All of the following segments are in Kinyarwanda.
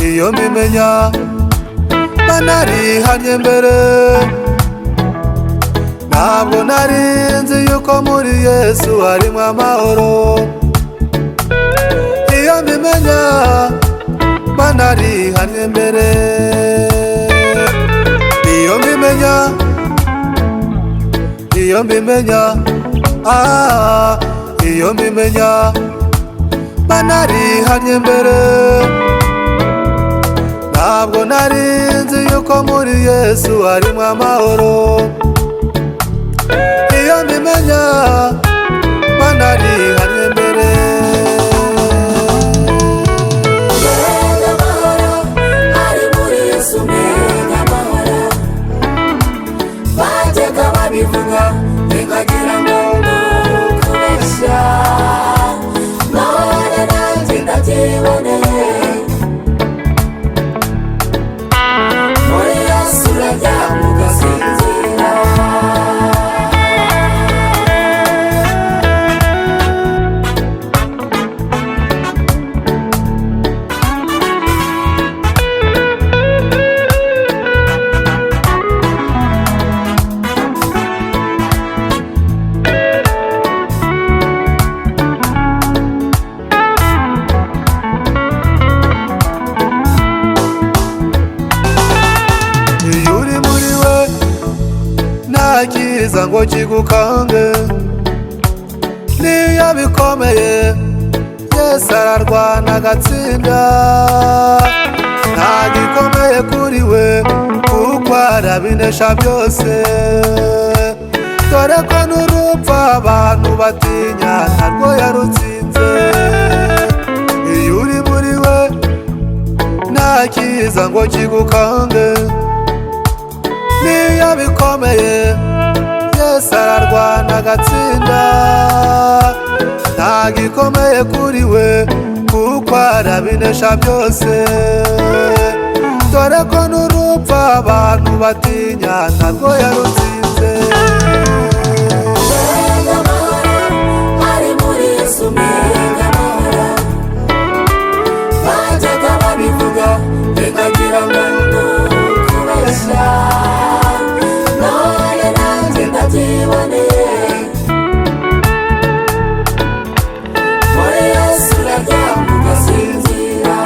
iyo mbimenya banarihanye mbere, ntabwo nari nzi yuko muri Yesu harimo amahoro. Iyo mbimenya banarihanye mbere, iyo mbimenya iyo mbimenya banarihanye mbere, ntabwo nari nzi yuko muri Yesu harimo amahoro. Iyo mbimenya banarihanye mbere. Mbega amahoro ari muri Yesu, mbega amahoro. Bajyaga babivuga bikagira ngo kubeshya, none nanjye ndabyiboneye. Muri Yesu uraryama ugasinzira. Ntakiza ngo kigukange, niyo bikomeye Yesu ararwana agatsinda. Nta gikomeye kuri we kuko arabinesha byose, dore ko n'urupfu abantu batinya ntarwo yarutsinze. Iyo uri muri we ntakiza ngo kigukange, niyo bikomeye Yesu ararwana agatsinda. Nta gikomeye kuri we kuko arabinesha byose, dore ko n'urupfu abantu batinya ntarwo yarutsinze. Mbega amahoro ari muri Yesu, mbega amahoro. Bajyaga babivuga bikagira ngo kubeshya, none nanjye ndabyiboneye. Muri Yesu uraryama ugasinzira.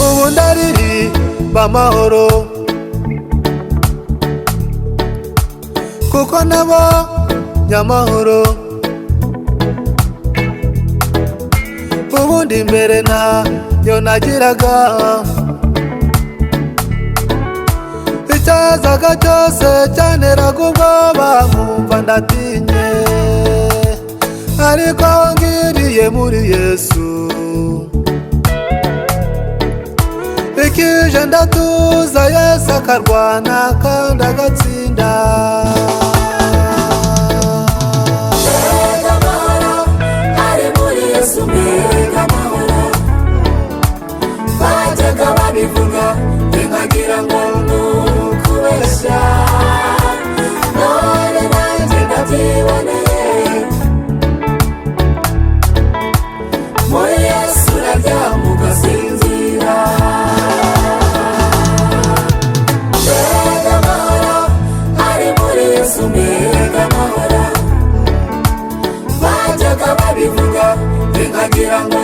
Ubu ndaririmba amahoro kuko nabonye amahoro. Ubundi mbere ntayo nagiraga, icyazaga cyose cyanteraga ubwoba nkumva ndatinye, ariko aho ngiriye muri Yesu ikije ndatuza. Yesu akarwana kandi agatsinda. Mbega amahoro ari muri Yesu, mbega amahoro. Bajyaga babivuga bikagira ngo kubeshya, none nanjye ndabyiboneye. Muri Yesu uraryama ugasinzira. Mbega amahoro ari muri Yesu, mbega amahoro. Bajyaga babivuga bikagira ngo